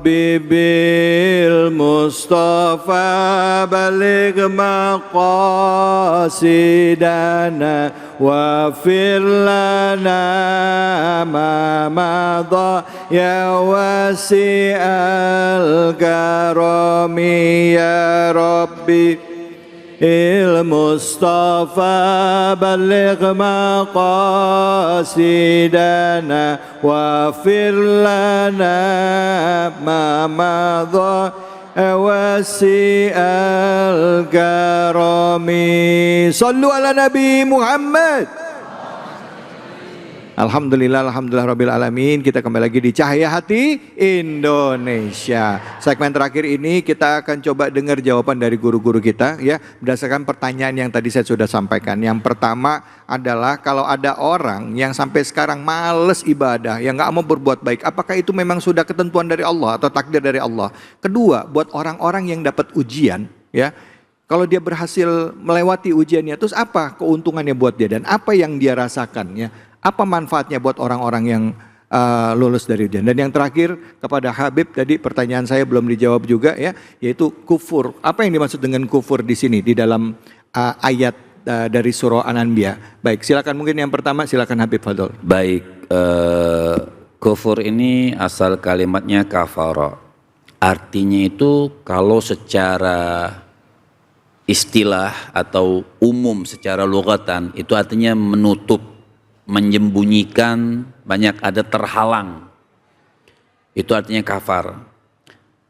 Rabbi bil Mustafa baligh maqasidana wafir lana ma madha ya wasi'al karami ya Rabbi Mustafa baligh maqasidana wafir lana ma madha wasi'al karami. Sallu ala Nabi Muhammad. Alhamdulillah rabbil alamin. Kita kembali lagi di Cahaya Hati Indonesia. Segmen terakhir ini kita akan coba dengar jawaban dari guru-guru kita ya, berdasarkan pertanyaan yang tadi saya sudah sampaikan. Yang pertama adalah kalau ada orang yang sampai sekarang males ibadah, yang nggak mau berbuat baik, apakah itu memang sudah ketentuan dari Allah atau takdir dari Allah? Kedua, buat orang-orang yang dapat ujian ya, kalau dia berhasil melewati ujiannya, terus apa keuntungannya buat dia dan apa yang dia rasakan ya? Apa manfaatnya buat orang-orang yang lulus dari ujian? Dan yang terakhir kepada Habib, tadi pertanyaan saya belum dijawab juga ya, yaitu kufur. Apa yang dimaksud dengan kufur di sini di dalam ayat dari surah An-Anbiya? Baik, silakan mungkin yang pertama, silakan Habib Fadol. Baik, kufur ini asal kalimatnya kafara. Artinya itu kalau secara istilah atau umum secara lugatan itu artinya menutup, menyembunyikan, banyak ada terhalang. Itu artinya kafar.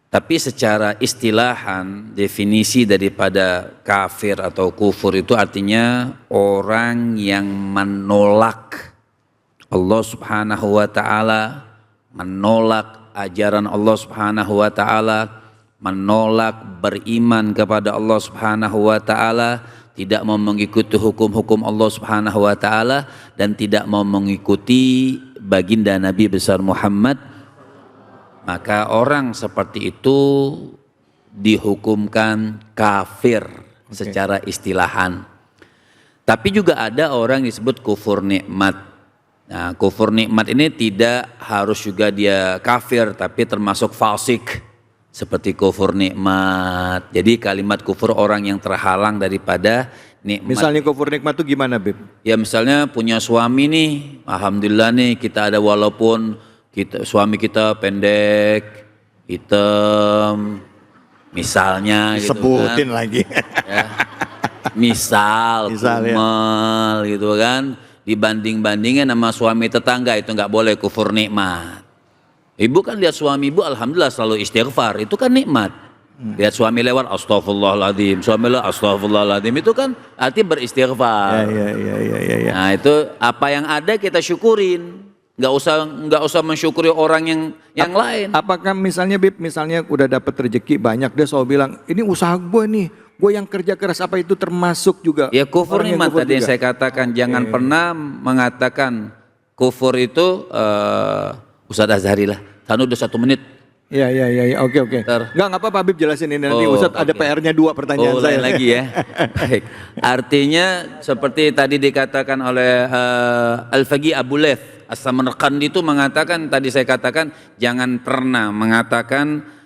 Tapi secara istilahan definisi daripada kafir atau kufur itu artinya orang yang menolak Allah Subhanahu wa taala, menolak ajaran Allah Subhanahu wa taala, menolak beriman kepada Allah Subhanahu wa taala, tidak mau mengikuti hukum-hukum Allah Subhanahu wa taala dan tidak mau mengikuti baginda Nabi besar Muhammad, maka orang seperti itu dihukumkan kafir secara istilahan. Tapi juga ada orang disebut kufur nikmat. Nah, kufur nikmat ini tidak harus juga dia kafir, tapi termasuk fasik. Seperti kufur nikmat. Jadi kalimat kufur orang yang terhalang daripada nikmat. Misalnya kufur nikmat itu gimana, Bib? Ya misalnya punya suami nih, alhamdulillah nih kita ada, walaupun suami kita pendek, hitam, misalnya gitu kan. Sebutin lagi. Ya. Misal kumal ya, gitu kan. Dibanding-bandingin sama suami tetangga, itu nggak boleh kufur nikmat. Ibu kan lihat suami ibu alhamdulillah selalu istighfar, itu kan nikmat. Lihat suami lewat astagfirullahaladzim, suami lewat astagfirullahaladzim, itu kan arti beristighfar. Ya. Nah itu apa yang ada kita syukurin, nggak usah mensyukuri orang yang lain. Apakah misalnya Bib, misalnya udah dapat rezeki banyak, dia selalu bilang ini usaha gue nih, gue yang kerja keras, apa itu termasuk juga? Ya kufur nikmat tadi yang saya katakan. Jangan pernah mengatakan kufur itu Ustadz Azhari lah, udah 1 menit. Iya, oke. Enggak apa-apa Habib jelasin ini nanti Ustadz ada PR-nya 2 pertanyaan saya. Lain lagi ya. Baik. Artinya seperti tadi dikatakan oleh Al-Faqih Abu Laith As-Samarqandi itu mengatakan, tadi saya katakan jangan pernah mengatakan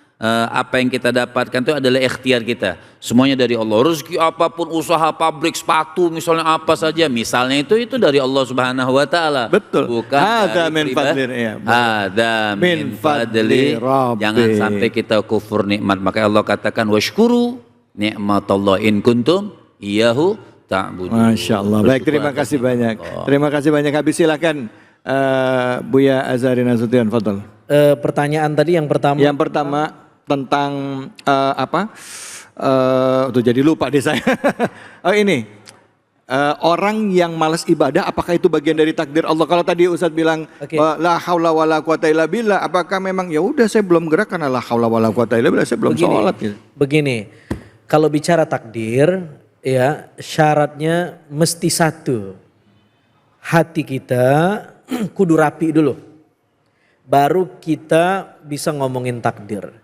apa yang kita dapatkan itu adalah ikhtiar kita. Semuanya dari Allah. Rezeki apapun, usaha pabrik sepatu misalnya apa saja, misalnya itu dari Allah Subhanahu wa taala. Betul. Bukan ada min fadli. Ada min fadli. Jangan sampai kita kufur nikmat. Maka Allah katakan washkuru ni'matallah in kuntum iyyahu ta'budun. Masya Allah. Baik, terima kasih banyak. Terima kasih banyak. Habis silakan Buya Azhari Nasution, fadhol. Pertanyaan tadi yang pertama. Yang pertama tentang tuh jadi lupa deh saya. Ini orang yang malas ibadah, apakah itu bagian dari takdir Allah? Kalau tadi Ustadz bilang la haula wala quwata illa billah, apakah memang ya udah saya belum gerak karena la haula wala quwata illa billah, saya belum sholat gitu. Begini, kalau bicara takdir ya syaratnya mesti satu. Hati kita kudu rapi dulu. Baru kita bisa ngomongin takdir.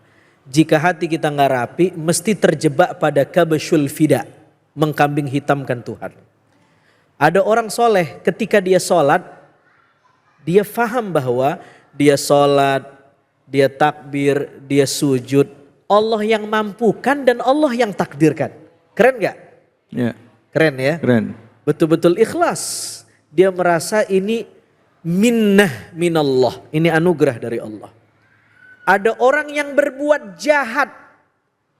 Jika hati kita nggak rapi, mesti terjebak pada kabasyul fida, mengkambing hitamkan Tuhan. Ada orang soleh, ketika dia sholat, dia faham bahwa dia sholat dia takbir, dia sujud. Allah yang mampukan dan Allah yang takdirkan. Keren gak? Ya, Keren ya? keren. Betul-betul ikhlas. Dia merasa ini minnah minallah. Ini anugerah dari Allah. Ada orang yang berbuat jahat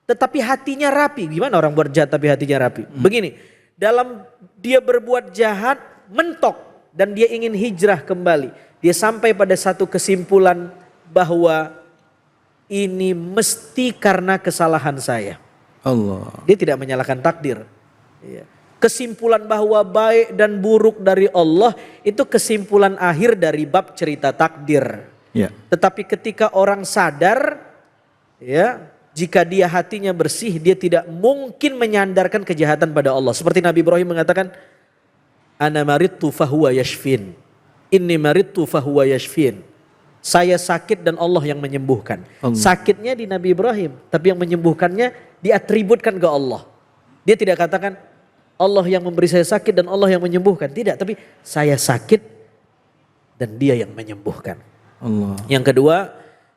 tetapi hatinya rapi. Gimana orang buat jahat tapi hatinya rapi? Begini, dalam dia berbuat jahat mentok dan dia ingin hijrah kembali. Dia sampai pada satu kesimpulan bahwa ini mesti karena kesalahan saya. Allah. Dia tidak menyalahkan takdir. Iya. Kesimpulan bahwa baik dan buruk dari Allah itu kesimpulan akhir dari bab cerita takdir. Ya. Tetapi ketika orang sadar, ya, jika dia hatinya bersih, dia tidak mungkin menyandarkan kejahatan pada Allah. Seperti Nabi Ibrahim mengatakan, Ana maridtu fahuwa yashfin. Inni maridtu fahuwa yashfin. Saya sakit dan Allah yang menyembuhkan. Allah. Sakitnya di Nabi Ibrahim, tapi yang menyembuhkannya diatributkan ke Allah. Dia tidak katakan Allah yang memberi saya sakit dan Allah yang menyembuhkan. Tidak, tapi saya sakit dan dia yang menyembuhkan. Allah. Yang kedua,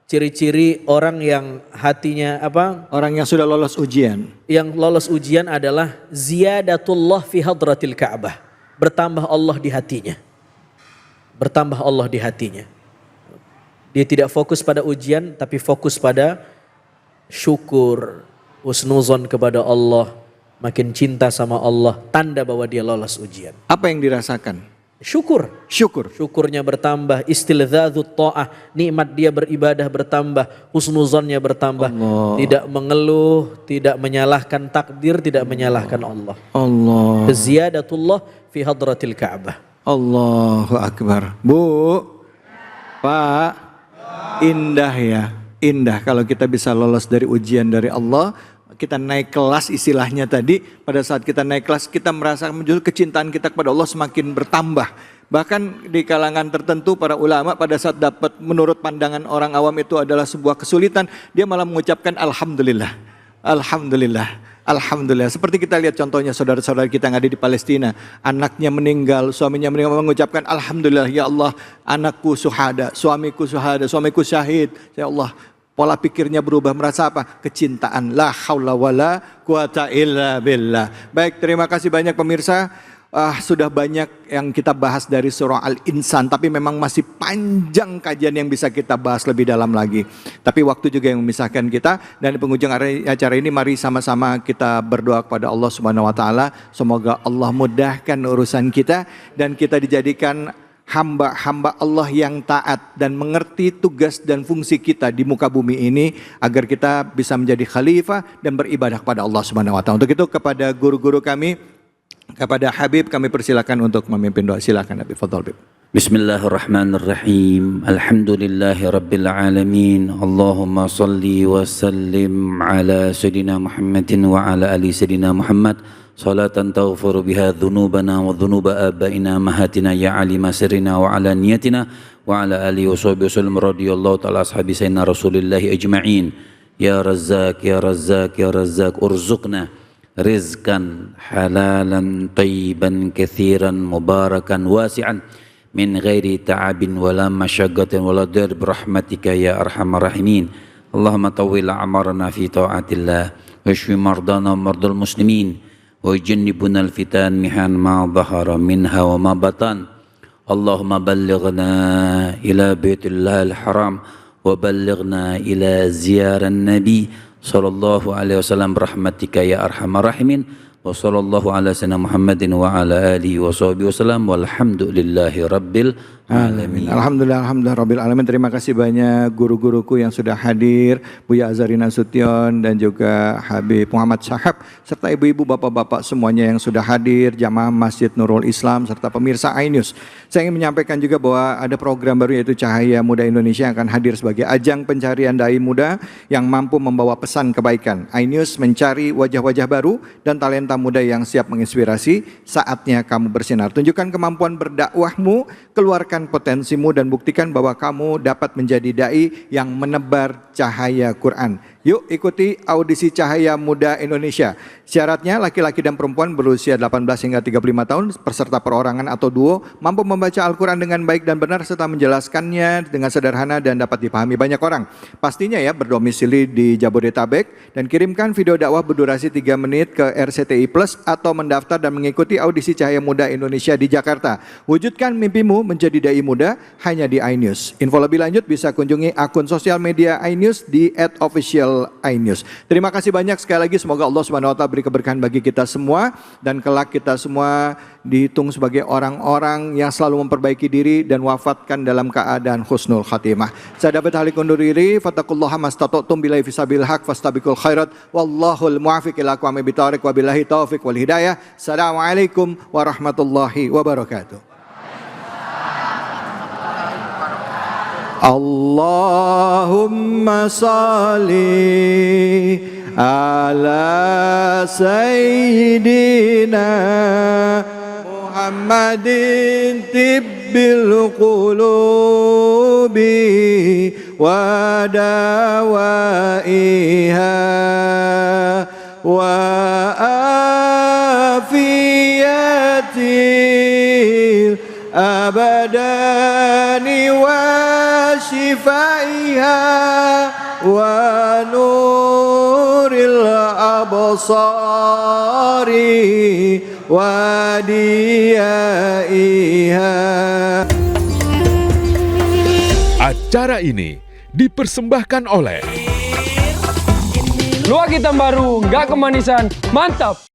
ciri-ciri orang yang hatinya apa? Orang yang sudah lolos ujian. Yang lolos ujian adalah ziyadatullah fi hadratil Ka'bah. Bertambah Allah di hatinya. Bertambah Allah di hatinya. Dia tidak fokus pada ujian tapi fokus pada syukur, husnuzon kepada Allah, makin cinta sama Allah, tanda bahwa dia lolos ujian. Apa yang dirasakan? Syukur. Syukur. Syukurnya bertambah, istilzadzut ta'ah, nikmat dia beribadah bertambah, husnuzonnya bertambah. Allah. Tidak mengeluh, tidak menyalahkan takdir, tidak menyalahkan Allah. Allah. Ziyadatullah fi hadratil Ka'bah. Allahu Akbar. Bu, Pak, indah ya. Indah kalau kita bisa lolos dari ujian dari Allah. Kita naik kelas istilahnya tadi. Pada saat kita naik kelas kita merasa muncul kecintaan kita kepada Allah semakin bertambah. Bahkan di kalangan tertentu para ulama pada saat dapat menurut pandangan orang awam itu adalah sebuah kesulitan. Dia malah mengucapkan Alhamdulillah. Alhamdulillah. Alhamdulillah. Seperti kita lihat contohnya saudara-saudara kita yang ada di Palestina. Anaknya meninggal, suaminya meninggal, mengucapkan Alhamdulillah ya Allah, anakku syuhada, suamiku syuhada, suamiku syahid. Ya Allah, pola pikirnya berubah, merasa apa? Kecintaan. La haula wala quwata illa billah. Baik, terima kasih banyak pemirsa. Sudah banyak yang kita bahas dari surah Al-Insan, tapi memang masih panjang kajian yang bisa kita bahas lebih dalam lagi. Tapi waktu juga yang memisahkan kita, dan di penghujung acara ini mari sama-sama kita berdoa kepada Allah Subhanahu wa taala, semoga Allah mudahkan urusan kita dan kita dijadikan hamba-hamba Allah yang taat dan mengerti tugas dan fungsi kita di muka bumi ini agar kita bisa menjadi khalifah dan beribadah kepada Allah Subhanahu wa taala. Untuk itu kepada guru-guru kami, kepada Habib kami persilakan untuk memimpin doa. Silakan Habib, fadhal Habib. Bismillahirrahmanirrahim. Alhamdulillahi rabbil alamin. Allahumma salli wa sallim ala sayyidina Muhammadin wa ala ali sayyidina Muhammad. Salatan taghfiru biha dhunubana wa dhunuba abaina mahatina ya alima sirrina wa ala niyatina wa ala alihi wa sahbihi wasallam radhiyallahu ta'ala ashabi sayyidina Rasulillahi ajma'in. Ya Razzaq ya Razzaq ya Razzaq urzuqna rizqan halalan tayyiban kathiran mubarakan wasi'an min ghairi ta'abin wala masyaqqatin wala dar birahmatika ya arhamar rahimin. Allahumma tawwil a'marana fi ta'atillah wa ishfi mardana wa mardal muslimin wa jannibna al-fitan mihan ma dhahara minha wa ma batan. Allahumma ballighna ila baitillah al-haram wa ballighna ila ziyaran nabi sallallahu alaihi wasallam rahmatika ya arhamar rahimin wa sallallahu ala sayyidina Muhammadin wa ala alihi wa sahbihi wasallam walhamdulillahi rabbil alamin. Alhamdulillah, alhamdulillah rabbil alamin. Terima kasih banyak guru-guruku yang sudah hadir, Buya Azharina Sution dan juga Habib Muhammad Syahab serta ibu-ibu, bapak-bapak semuanya yang sudah hadir, jamaah Masjid Nurul Islam serta pemirsa iNews. Saya ingin menyampaikan juga bahwa ada program baru yaitu Cahaya Muda Indonesia yang akan hadir sebagai ajang pencarian dai muda yang mampu membawa pesan kebaikan. iNews mencari wajah-wajah baru dan talenta muda yang siap menginspirasi. Saatnya kamu bersinar. Tunjukkan kemampuan berdakwahmu, keluarkan potensimu dan buktikan bahwa kamu dapat menjadi dai yang menebar cahaya Quran. Yuk ikuti audisi Cahaya Muda Indonesia. Syaratnya laki-laki dan perempuan berusia 18 hingga 35 tahun, peserta perorangan atau duo, mampu membaca Al-Quran dengan baik dan benar serta menjelaskannya dengan sederhana dan dapat dipahami banyak orang. Pastinya ya berdomisili di Jabodetabek dan kirimkan video dakwah berdurasi 3 menit ke RCTI Plus atau mendaftar dan mengikuti audisi Cahaya Muda Indonesia di Jakarta. Wujudkan mimpimu menjadi dai muda hanya di iNews. Info lebih lanjut bisa kunjungi akun sosial media iNews di @official iNews. Terima kasih banyak sekali lagi, semoga Allah Subhanahu wa taala beri keberkahan bagi kita semua dan kelak kita semua dihitung sebagai orang-orang yang selalu memperbaiki diri dan wafatkan dalam keadaan husnul khatimah. Saya dapat halik undur diri, fattaqullaha mastata'tum billahi fisabil haq fastabiqul khairat wallahul muwaffiq ila aqwamit thoriq wabillahi taufiq wal hidayah. Assalamualaikum warahmatullahi wabarakatuh. Allahumma salli ala sayyidina Muhammadin tibbil qulubi wa dawaiha wa afiyatil abadani wa shifaiha wa nuril absari wa diyaiha. Acara ini dipersembahkan oleh Luak hitam baru, nggak kemanisan, mantap!